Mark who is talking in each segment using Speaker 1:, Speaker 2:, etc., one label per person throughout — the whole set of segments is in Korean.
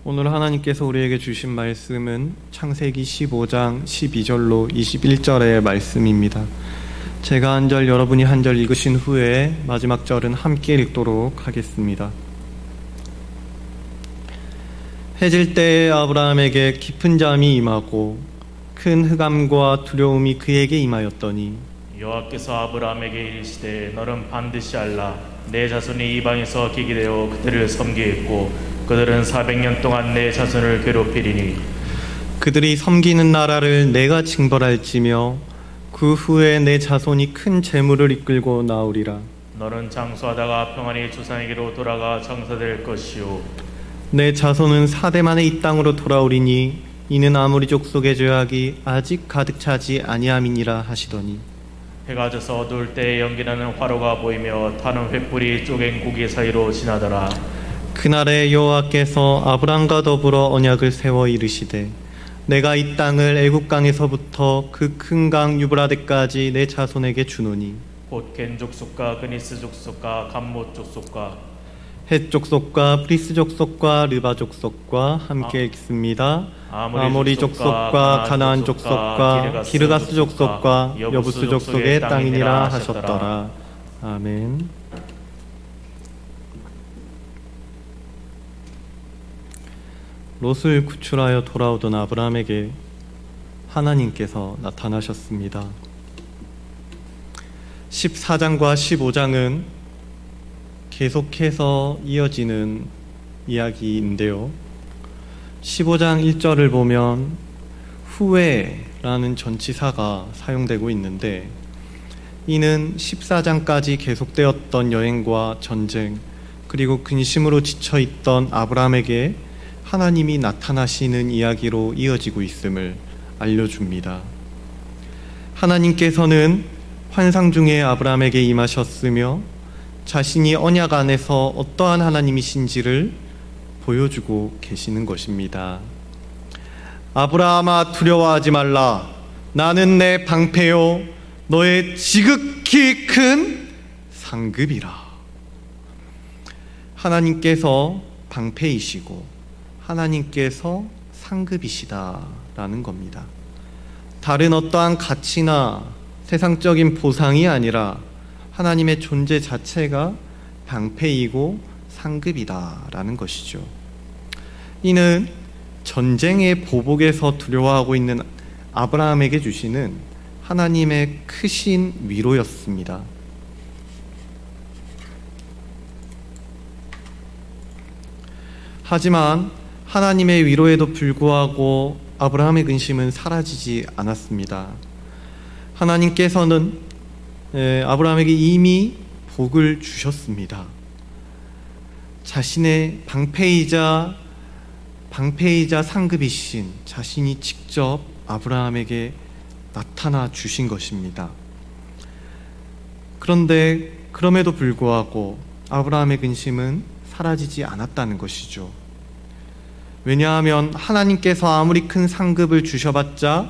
Speaker 1: 오늘 하나님께서 우리에게 주신 말씀은 창세기 15장 12절로 21절의 말씀입니다. 제가 한 절, 여러분이 한 절 읽으신 후에 마지막 절은 함께 읽도록 하겠습니다. 해질 때에 아브라함에게 깊은 잠이 임하고 큰 흑암과 두려움이 그에게 임하였더니
Speaker 2: 여호와께서 아브라함에게 이르시되 너는 반드시 알라. 내 자손이 이방에서 기게 되어 그들을 섬기겠고 그들은 400년 동안 내 자손을 괴롭히리니
Speaker 1: 그들이 섬기는 나라를 내가 징벌할지며 그 후에 내 자손이 큰 재물을 이끌고 나오리라.
Speaker 2: 너는 장수하다가 평안히 조상에게로 돌아가 장사될 것이요
Speaker 1: 내 자손은 4대 만에 이 땅으로 돌아오리니 이는 아모리 족속의 죄악이 아직 가득 차지 아니함이니라 하시더니
Speaker 2: 해가 져서 어두울 때에 연기나는 화로가 보이며 타는 횃불이 쪼갠 고기 사이로 지나더라.
Speaker 1: 그날에 여호와께서 아브람과 더불어 언약을 세워 이르시되 내가 이 땅을 애굽 강에서부터 그 큰 강 유브라데까지 내 자손에게 주노니
Speaker 2: 곧 겐 족속과 그니스 족속과 감못 족속과
Speaker 1: 헷 족속과 프리스 족속과 르바 족속과 함께 읽습니다. 아모리 족속과 가나안 족속과 기르가스 족속과 여부스 족속의 땅이니라 하셨더라. 아멘. 롯을 구출하여 돌아오던 아브라함에게 하나님께서 나타나셨습니다. 14장과 15장은 계속해서 이어지는 이야기인데요. 15장 1절을 보면 후회라는 전치사가 사용되고 있는데 이는 14장까지 계속되었던 여행과 전쟁 그리고 근심으로 지쳐있던 아브라함에게 하나님이 나타나시는 이야기로 이어지고 있음을 알려줍니다. 하나님께서는 환상 중에 아브라함에게 임하셨으며 자신이 언약 안에서 어떠한 하나님이신지를 보여주고 계시는 것입니다. 아브라함아 두려워하지 말라. 나는 내 방패요 너의 지극히 큰 상급이라. 하나님께서 방패이시고 하나님께서 상급이시다라는 겁니다. 다른 어떠한 가치나 세상적인 보상이 아니라 하나님의 존재 자체가 방패이고 상급이다라는 것이죠. 이는 전쟁의 보복에서 두려워하고 있는 아브라함에게 주시는 하나님의 크신 위로였습니다. 하지만 하나님의 위로에도 불구하고 아브라함의 근심은 사라지지 않았습니다. 하나님께서는 아브라함에게 이미 복을 주셨습니다. 자신의 방패이자 상급이신 자신이 직접 아브라함에게 나타나 주신 것입니다. 그런데 그럼에도 불구하고 아브라함의 근심은 사라지지 않았다는 것이죠. 왜냐하면 하나님께서 아무리 큰 상급을 주셔봤자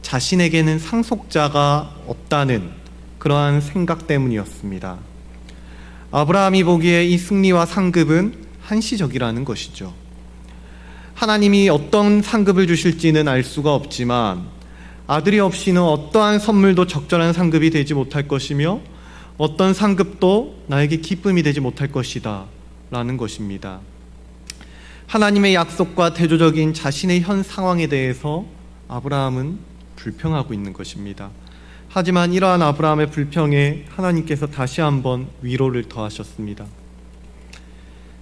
Speaker 1: 자신에게는 상속자가 없다는 그러한 생각 때문이었습니다. 아브라함이 보기에 이 승리와 상급은 한시적이라는 것이죠. 하나님이 어떤 상급을 주실지는 알 수가 없지만 아들이 없이는 어떠한 선물도 적절한 상급이 되지 못할 것이며 어떤 상급도 나에게 기쁨이 되지 못할 것이다 라는 것입니다. 하나님의 약속과 대조적인 자신의 현 상황에 대해서 아브라함은 불평하고 있는 것입니다. 하지만 이러한 아브라함의 불평에 하나님께서 다시 한번 위로를 더하셨습니다.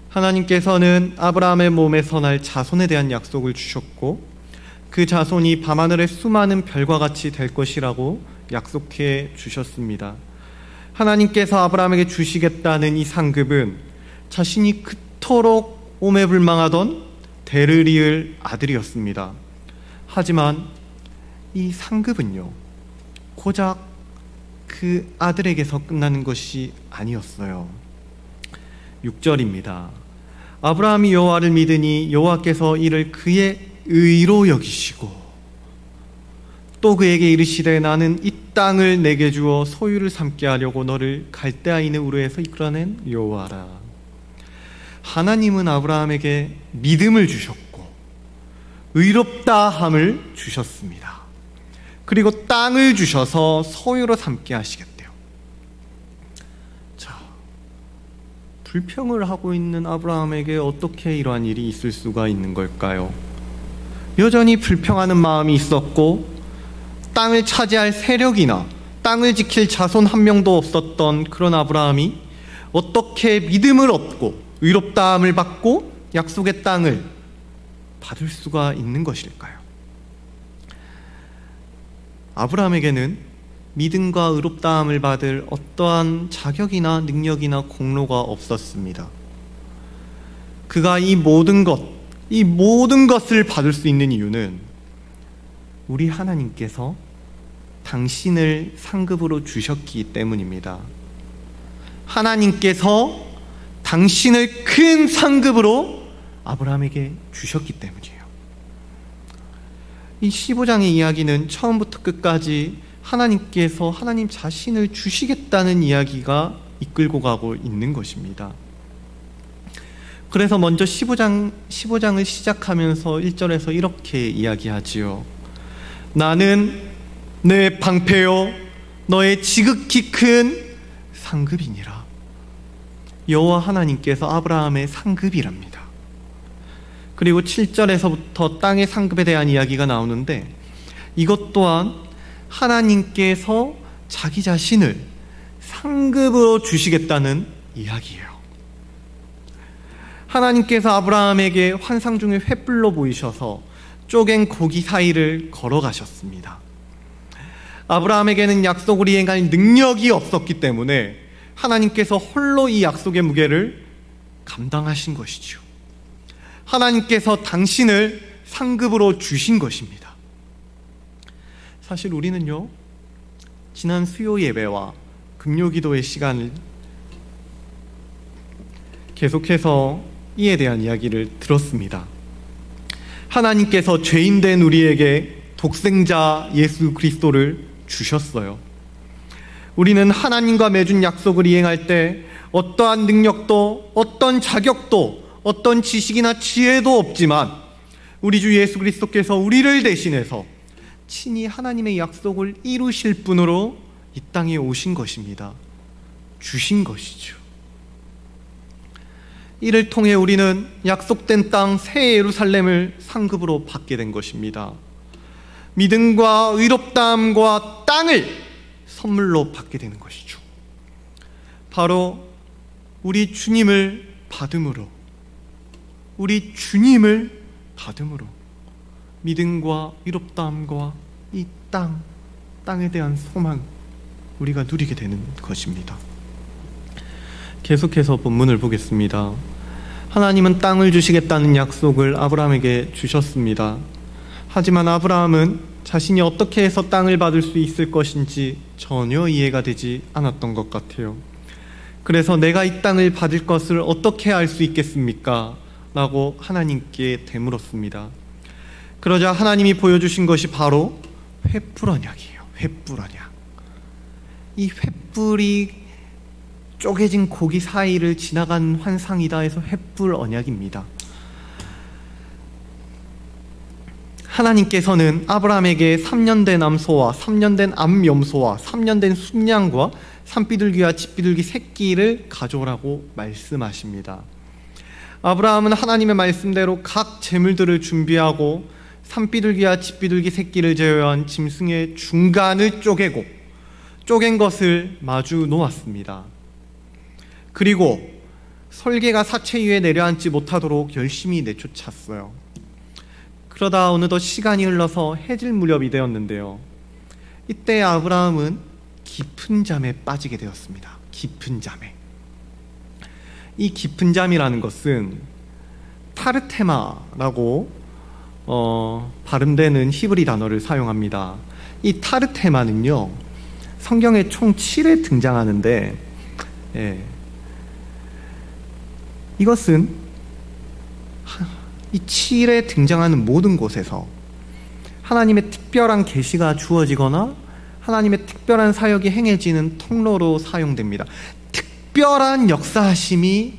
Speaker 1: 하나님께서는 아브라함의 몸에서 날 자손에 대한 약속을 주셨고 그 자손이 밤하늘의 수많은 별과 같이 될 것이라고 약속해 주셨습니다. 하나님께서 아브라함에게 주시겠다는 이 상급은 자신이 그토록 오매불망하던 대를 이을 아들이었습니다. 하지만 이 상급은요, 고작 그 아들에게서 끝나는 것이 아니었어요. 6절입니다. 아브라함이 여호와를 믿으니 여호와께서 이를 그의 의로 여기시고 또 그에게 이르시되 나는 이 땅을 내게 주어 소유를 삼게 하려고 너를 갈대아 있는 우르에서 이끌어낸 여호와라. 하나님은 아브라함에게 믿음을 주셨고 의롭다함을 주셨습니다. 그리고 땅을 주셔서 소유로 삼게 하시겠대요. 자, 불평을 하고 있는 아브라함에게 어떻게 이러한 일이 있을 수가 있는 걸까요? 여전히 불평하는 마음이 있었고 땅을 차지할 세력이나 땅을 지킬 자손 한 명도 없었던 그런 아브라함이 어떻게 믿음을 얻고 의롭다함을 받고 약속의 땅을 받을 수가 있는 것일까요? 아브라함에게는 믿음과 의롭다함을 받을 어떠한 자격이나 능력이나 공로가 없었습니다. 그가 이 모든 것을 받을 수 있는 이유는 우리 하나님께서 당신을 상급으로 주셨기 때문입니다. 하나님께서 당신을 큰 상급으로 아브라함에게 주셨기 때문이에요. 이 15장의 이야기는 처음부터 끝까지 하나님께서 하나님 자신을 주시겠다는 이야기가 이끌고 가고 있는 것입니다. 그래서 먼저 15장을 시작하면서 1절에서 이렇게 이야기하지요. 나는 내 방패요 너의 지극히 큰 상급이니라. 여호와 하나님께서 아브라함의 상급이랍니다. 그리고 7절에서부터 땅의 상급에 대한 이야기가 나오는데 이것 또한 하나님께서 자기 자신을 상급으로 주시겠다는 이야기예요. 하나님께서 아브라함에게 환상 중에 횃불로 보이셔서 쪼갠 고기 사이를 걸어가셨습니다. 아브라함에게는 약속을 이행할 능력이 없었기 때문에 하나님께서 홀로 이 약속의 무게를 감당하신 것이죠. 하나님께서 당신을 상급으로 주신 것입니다. 사실 우리는요, 지난 수요 예배와 금요 기도의 시간을 계속해서 이에 대한 이야기를 들었습니다. 하나님께서 죄인된 우리에게 독생자 예수 그리스도를 주셨어요. 우리는 하나님과 맺은 약속을 이행할 때 어떠한 능력도 어떤 자격도 어떤 지식이나 지혜도 없지만 우리 주 예수 그리스도께서 우리를 대신해서 친히 하나님의 약속을 이루실 분으로 이 땅에 오신 것입니다. 주신 것이죠. 이를 통해 우리는 약속된 땅 새 예루살렘을 상급으로 받게 된 것입니다. 믿음과 의롭다함과 땅을 선물로 받게 되는 것이죠. 바로 우리 주님을 받음으로 믿음과 의롭다함과 이 땅에 대한 소망 우리가 누리게 되는 것입니다. 계속해서 본문을 보겠습니다. 하나님은 땅을 주시겠다는 약속을 아브라함에게 주셨습니다. 하지만 아브라함은 자신이 어떻게 해서 땅을 받을 수 있을 것인지 전혀 이해가 되지 않았던 것 같아요. 그래서 내가 이 땅을 받을 것을 어떻게 알 수 있겠습니까? 라고 하나님께 되물었습니다. 그러자 하나님이 보여주신 것이 바로 횃불 언약이에요. 횃불 언약. 이 횃불이 쪼개진 고기 사이를 지나간 환상이다 해서 횃불 언약입니다. 하나님께서는 아브라함에게 3년 된 암소와 3년 된 암염소와 3년 된 순양과 산비둘기와 집비둘기 새끼를 가져오라고 말씀하십니다. 아브라함은 하나님의 말씀대로 각 제물들을 준비하고 산비둘기와 집비둘기 새끼를 제외한 짐승의 중간을 쪼개고 쪼갠 것을 마주 놓았습니다. 그리고 설계가 사체 위에 내려앉지 못하도록 열심히 내쫓았어요. 그러다 어느덧 시간이 흘러서 해질 무렵이 되었는데요. 이때 아브라함은 깊은 잠에 빠지게 되었습니다. 깊은 잠에. 이 깊은 잠이라는 것은 타르테마라고 발음되는 히브리 단어를 사용합니다. 이 타르테마는요, 성경에 총 7회 등장하는데 이것은 이 7에 등장하는 모든 곳에서 하나님의 특별한 계시가 주어지거나 하나님의 특별한 사역이 행해지는 통로로 사용됩니다. 특별한 역사하심이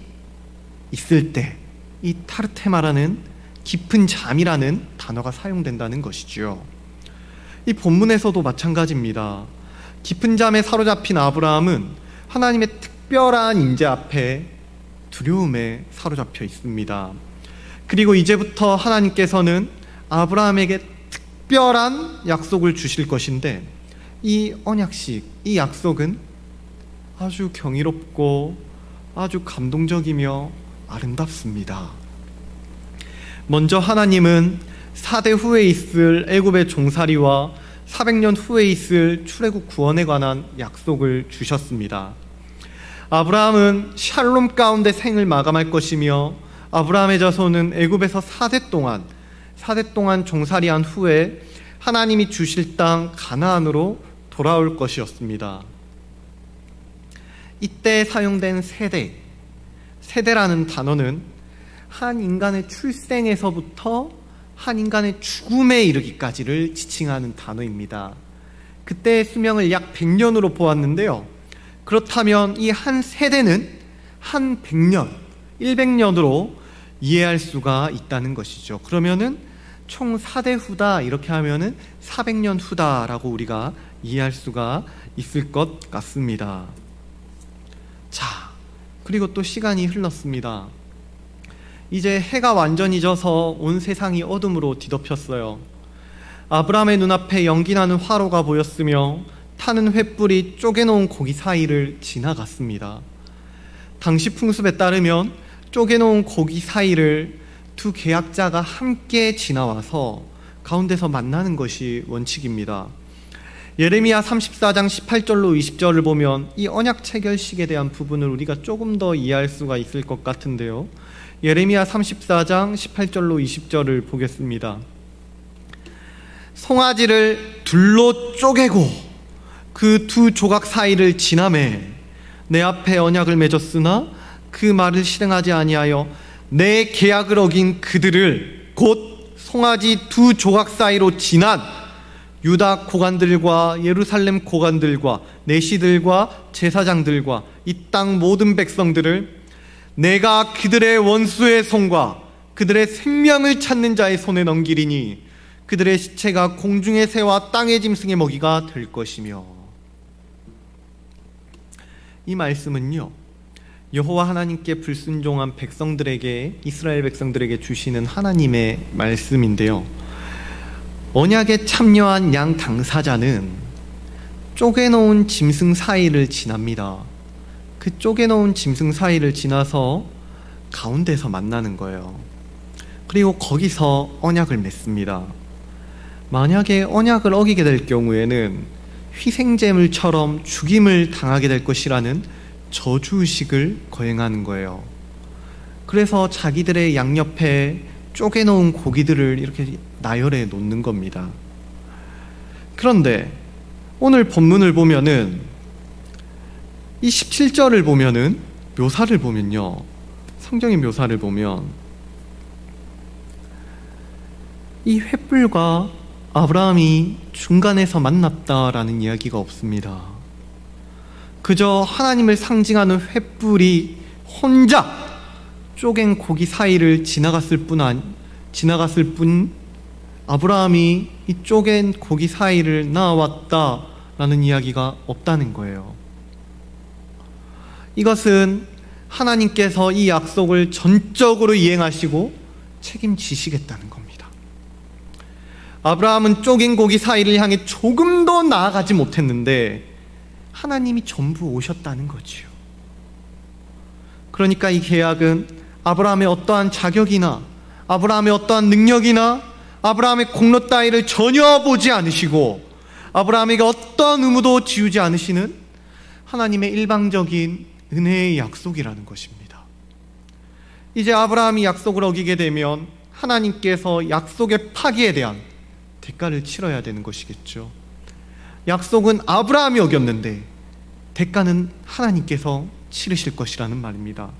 Speaker 1: 있을 때 이 타르테마라는 깊은 잠이라는 단어가 사용된다는 것이죠. 이 본문에서도 마찬가지입니다. 깊은 잠에 사로잡힌 아브라함은 하나님의 특별한 인재 앞에 두려움에 사로잡혀 있습니다. 그리고 이제부터 하나님께서는 아브라함에게 특별한 약속을 주실 것인데, 이 언약식, 이 약속은 아주 경이롭고 아주 감동적이며 아름답습니다. 먼저 하나님은 4대 후에 있을 애굽의 종살이와 400년 후에 있을 출애굽 구원에 관한 약속을 주셨습니다. 아브라함은 샬롬 가운데 생을 마감할 것이며, 아브라함의 자손은 애굽에서 4대 동안 종살이한 후에 하나님이 주실 땅 가나안으로 돌아올 것이었습니다. 이때 사용된 세대라는 단어는 한 인간의 출생에서부터 한 인간의 죽음에 이르기까지를 지칭하는 단어입니다. 그때의 수명을 약 100년으로 보았는데요. 그렇다면 이 한 세대는 한 100년, 100년으로 이해할 수가 있다는 것이죠. 그러면은 총 4대 후다, 이렇게 하면은 400년 후다라고 우리가 이해할 수가 있을 것 같습니다. 자, 그리고 또 시간이 흘렀습니다. 이제 해가 완전히 져서 온 세상이 어둠으로 뒤덮였어요. 아브라함의 눈앞에 연기나는 화로가 보였으며 타는 횃불이 쪼개놓은 고기 사이를 지나갔습니다. 당시 풍습에 따르면 쪼개놓은 고기 사이를 두 계약자가 함께 지나와서 가운데서 만나는 것이 원칙입니다. 예레미야 34장 18절로 20절을 보면 이 언약 체결식에 대한 부분을 우리가 조금 더 이해할 수가 있을 것 같은데요. 예레미야 34장 18절로 20절을 보겠습니다. 송아지를 둘로 쪼개고 그 두 조각 사이를 지나매 내 앞에 언약을 맺었으나 그 말을 실행하지 아니하여 내 계약을 어긴 그들을, 곧 송아지 두 조각 사이로 지난 유다 고관들과 예루살렘 고관들과 내시들과 제사장들과 이 땅 모든 백성들을 내가 그들의 원수의 손과 그들의 생명을 찾는 자의 손에 넘기리니 그들의 시체가 공중의 새와 땅의 짐승의 먹이가 될 것이며. 이 말씀은요, 여호와 하나님께 불순종한 백성들에게, 이스라엘 백성들에게 주시는 하나님의 말씀인데요, 언약에 참여한 양 당사자는 쪼개놓은 짐승 사이를 지납니다. 그 쪼개놓은 짐승 사이를 지나서 가운데서 만나는 거예요. 그리고 거기서 언약을 맺습니다. 만약에 언약을 어기게 될 경우에는 희생제물처럼 죽임을 당하게 될 것이라는 저주의식을 거행하는 거예요. 그래서 자기들의 양옆에 쪼개놓은 고기들을 이렇게 나열해 놓는 겁니다. 그런데 오늘 본문을 보면은 이 17절을 보면은 묘사를 보면요, 성경의 묘사를 보면 이 횃불과 아브라함이 중간에서 만났다라는 이야기가 없습니다. 그저 하나님을 상징하는 횃불이 혼자 쪼갠 고기 사이를 지나갔을 뿐 아브라함이 이 쪼갠 고기 사이를 나아왔다라는 이야기가 없다는 거예요. 이것은 하나님께서 이 약속을 전적으로 이행하시고 책임지시겠다는 겁니다. 아브라함은 쪼갠 고기 사이를 향해 조금도 나아가지 못했는데 하나님이 전부 오셨다는 거지요. 그러니까 이 계약은 아브라함의 어떠한 자격이나 아브라함의 어떠한 능력이나 아브라함의 공로 따위를 전혀 보지 않으시고 아브라함에게 어떠한 의무도 지우지 않으시는 하나님의 일방적인 은혜의 약속이라는 것입니다. 이제 아브라함이 약속을 어기게 되면 하나님께서 약속의 파기에 대한 대가를 치러야 되는 것이겠죠. 약속은 아브라함이 어겼는데 대가는 하나님께서 치르실 것이라는 말입니다.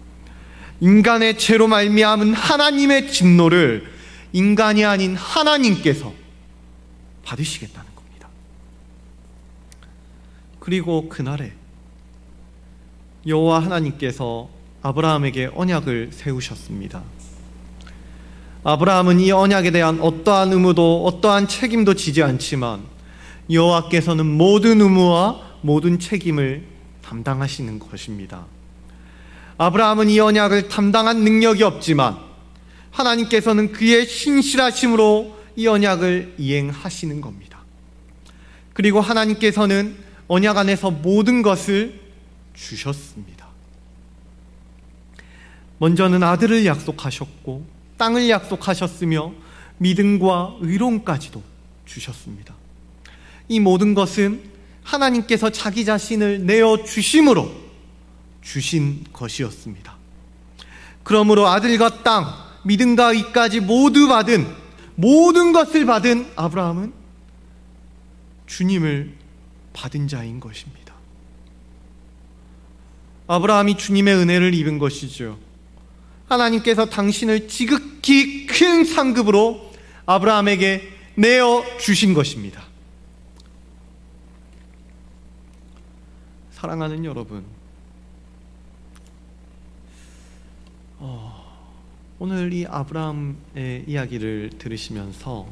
Speaker 1: 인간의 죄로 말미암은 하나님의 진노를 인간이 아닌 하나님께서 받으시겠다는 겁니다. 그리고 그날에 여호와 하나님께서 아브라함에게 언약을 세우셨습니다. 아브라함은 이 언약에 대한 어떠한 의무도 어떠한 책임도 지지 않지만 여호와께서는 모든 의무와 모든 책임을 담당하시는 것입니다. 아브라함은 이 언약을 감당한 능력이 없지만 하나님께서는 그의 신실하심으로 이 언약을 이행하시는 겁니다. 그리고 하나님께서는 언약 안에서 모든 것을 주셨습니다. 먼저는 아들을 약속하셨고 땅을 약속하셨으며 믿음과 의로움까지도 주셨습니다. 이 모든 것은 하나님께서 자기 자신을 내어주심으로 주신 것이었습니다. 그러므로 아들과 땅, 믿음과 의까지 모두 받은, 모든 것을 받은 아브라함은 주님을 받은 자인 것입니다. 아브라함이 주님의 은혜를 입은 것이죠. 하나님께서 당신을 지극히 큰 상급으로 아브라함에게 내어주신 것입니다. 사랑하는 여러분, 오늘 이 아브라함의 이야기를 들으시면서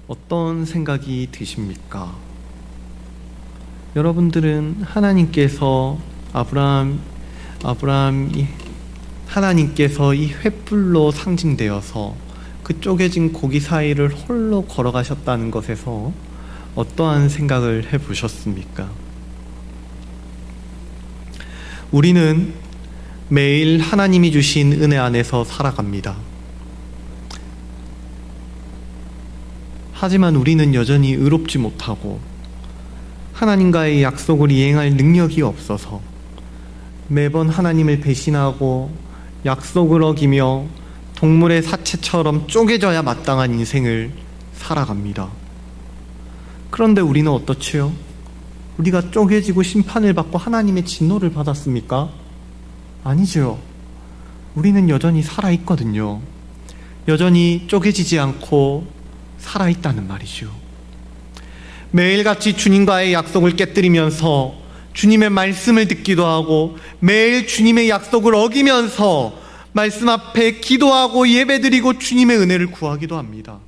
Speaker 1: 어떤 생각이 드십니까? 여러분들은 하나님께서 하나님께서 이 횃불로 상징되어서 그 쪼개진 고기 사이를 홀로 걸어가셨다는 것에서 어떠한 생각을 해보셨습니까? 우리는 매일 하나님이 주신 은혜 안에서 살아갑니다. 하지만 우리는 여전히 의롭지 못하고 하나님과의 약속을 이행할 능력이 없어서 매번 하나님을 배신하고 약속을 어기며 동물의 사체처럼 쪼개져야 마땅한 인생을 살아갑니다. 그런데 우리는 어떻지요? 우리가 쪼개지고 심판을 받고 하나님의 진노를 받았습니까? 아니죠. 우리는 여전히 살아있거든요. 여전히 쪼개지지 않고 살아있다는 말이죠. 매일같이 주님과의 약속을 깨뜨리면서 주님의 말씀을 듣기도 하고 매일 주님의 약속을 어기면서 말씀 앞에 기도하고 예배드리고 주님의 은혜를 구하기도 합니다.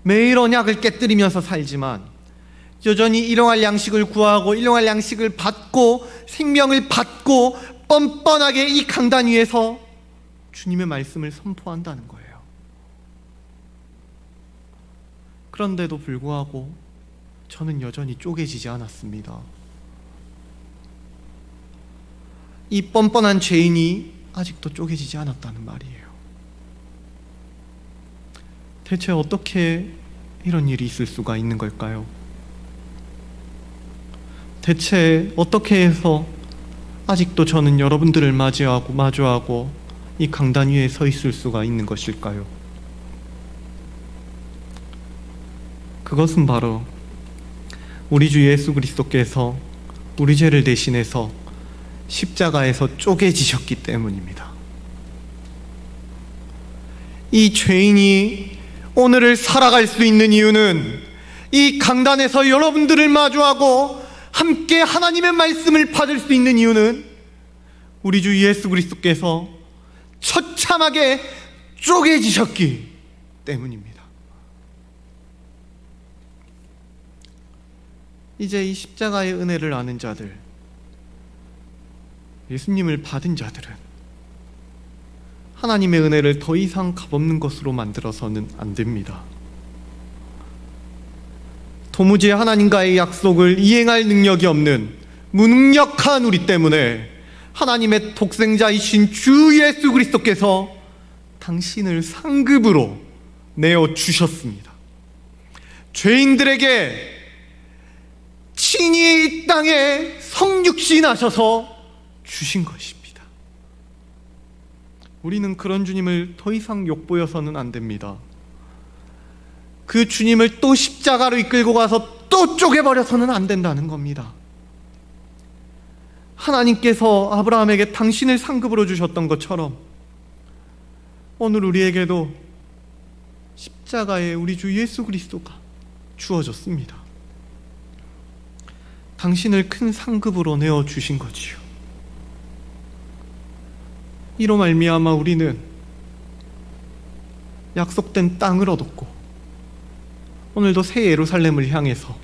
Speaker 1: 매일 언약을 깨뜨리면서 살지만 여전히 일용할 양식을 구하고 일용할 양식을 받고 생명을 받고 뻔뻔하게 이 강단 위에서 주님의 말씀을 선포한다는 거예요. 그런데도 불구하고 저는 여전히 쪼개지지 않았습니다. 이 뻔뻔한 죄인이 아직도 쪼개지지 않았다는 말이에요. 대체 어떻게 이런 일이 있을 수가 있는 걸까요? 대체 어떻게 해서 아직도 저는 여러분들을 마주하고 이 강단 위에 서 있을 수가 있는 것일까요? 그것은 바로 우리 주 예수 그리스도께서 우리 죄를 대신해서 십자가에서 쪼개지셨기 때문입니다. 이 죄인이 오늘을 살아갈 수 있는 이유는 이 강단에서 여러분들을 마주하고 함께 하나님의 말씀을 받을 수 있는 이유는 우리 주 예수 그리스도께서 처참하게 쪼개지셨기 때문입니다. 이제 이 십자가의 은혜를 아는 자들, 예수님을 받은 자들은 하나님의 은혜를 더 이상 값없는 것으로 만들어서는 안 됩니다. 도무지 하나님과의 약속을 이행할 능력이 없는 무능력한 우리 때문에 하나님의 독생자이신 주 예수 그리스도께서 당신을 상급으로 내어주셨습니다. 죄인들에게 친히 이 땅에 성육신하셔서 주신 것입니다. 우리는 그런 주님을 더 이상 욕보여서는 안 됩니다. 그 주님을 또 십자가로 이끌고 가서 또 쪼개버려서는 안 된다는 겁니다. 하나님께서 아브라함에게 당신을 상급으로 주셨던 것처럼 오늘 우리에게도 십자가에 우리 주 예수 그리스도가 주어졌습니다. 당신을 큰 상급으로 내어주신 거지요. 이로 말미암아 우리는 약속된 땅을 얻었고 오늘도 새 예루살렘을 향해서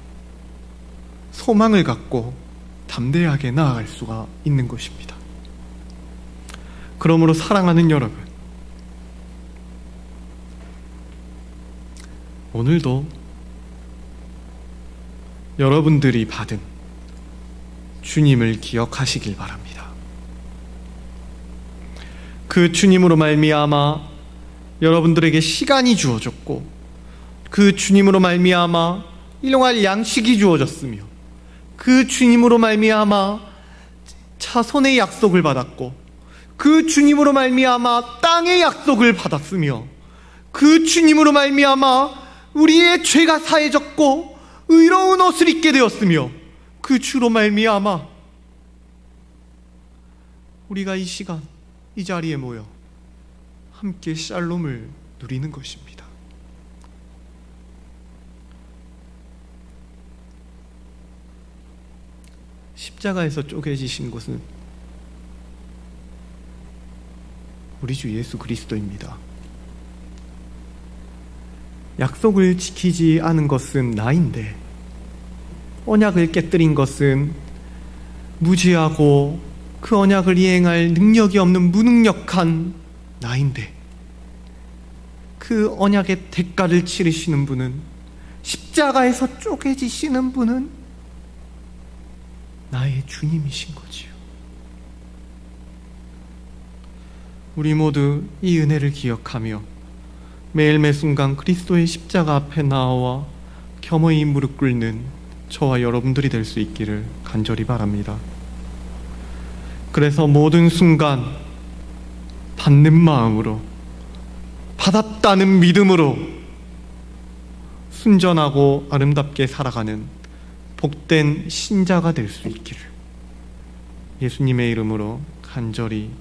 Speaker 1: 소망을 갖고 담대하게 나아갈 수가 있는 것입니다. 그러므로 사랑하는 여러분, 오늘도 여러분들이 받은 주님을 기억하시길 바랍니다. 그 주님으로 말미암아 여러분들에게 시간이 주어졌고, 그 주님으로 말미암아 일용할 양식이 주어졌으며, 그 주님으로 말미암아 자손의 약속을 받았고, 그 주님으로 말미암아 땅의 약속을 받았으며, 그 주님으로 말미암아 우리의 죄가 사해졌고 의로운 옷을 입게 되었으며, 그 주로 말미암아 우리가 이 시간 이 자리에 모여 함께 샬롬을 누리는 것입니다. 십자가에서 쪼개지신 것은 우리 주 예수 그리스도입니다. 약속을 지키지 않은 것은 나인데, 언약을 깨뜨린 것은 무지하고 그 언약을 이행할 능력이 없는 무능력한 나인데, 그 언약의 대가를 치르시는 분은, 십자가에서 쪼개지시는 분은 나의 주님이신 거지요. 우리 모두 이 은혜를 기억하며 매일 매 순간 그리스도의 십자가 앞에 나와 겸허히 무릎 꿇는 저와 여러분들이 될 수 있기를 간절히 바랍니다. 그래서 모든 순간 받는 마음으로, 받았다는 믿음으로 순전하고 아름답게 살아가는 복된 신자가 될 수 있기를 예수님의 이름으로 간절히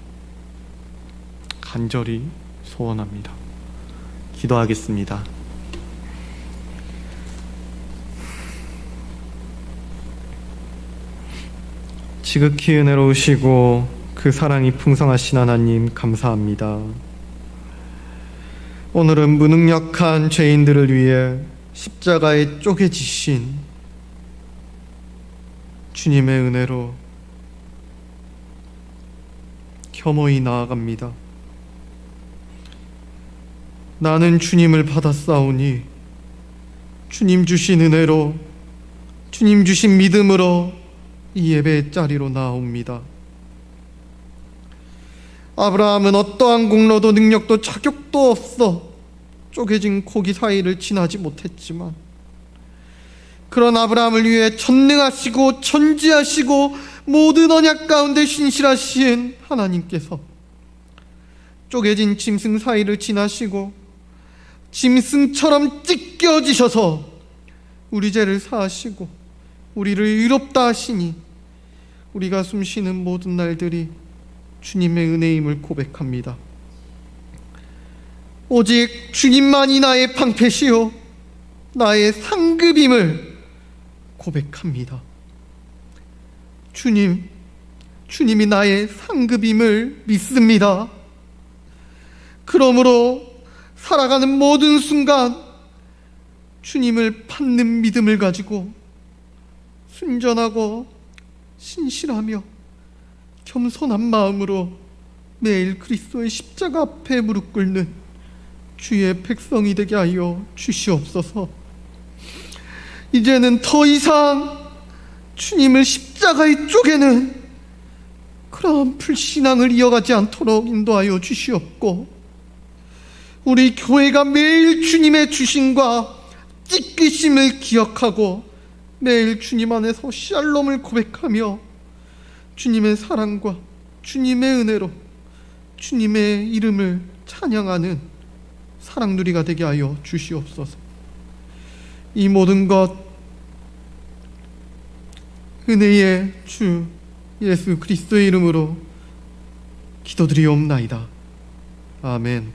Speaker 1: 소원합니다. 기도하겠습니다. 지극히 은혜로우시고 그 사랑이 풍성하신 하나님, 감사합니다. 오늘은 무능력한 죄인들을 위해 십자가에 쪼개지신 주님의 은혜로 겸허히 나아갑니다. 나는 주님을 받았사오니 주님 주신 은혜로, 주님 주신 믿음으로 이 예배의 자리로 나옵니다. 아브라함은 어떠한 공로도 능력도 자격도 없어 쪼개진 고기 사이를 지나지 못했지만, 그런 아브라함을 위해 전능하시고 전지하시고 모든 언약 가운데 신실하신 하나님께서 쪼개진 짐승 사이를 지나시고 짐승처럼 찢겨지셔서 우리 죄를 사하시고 우리를 의롭다 하시니, 우리가 숨쉬는 모든 날들이 주님의 은혜임을 고백합니다. 오직 주님만이 나의 방패시요 나의 상급임을 고백합니다. 주님이 나의 상급임을 믿습니다. 그러므로 살아가는 모든 순간 주님을 받는 믿음을 가지고 순전하고 신실하며 겸손한 마음으로 매일 그리스도의 십자가 앞에 무릎 꿇는 주의 백성이 되게 하여 주시옵소서. 이제는 더 이상 주님을 십자가에 쪼개는 그런 불신앙을 이어가지 않도록 인도하여 주시옵고, 우리 교회가 매일 주님의 주심과 찢기심을 기억하고 매일 주님 안에서 샬롬을 고백하며 주님의 사랑과 주님의 은혜로 주님의 이름을 찬양하는 사랑누리가 되게 하여 주시옵소서. 이 모든 것 은혜의 주 예수 그리스도의 이름으로 기도드리옵나이다. 아멘.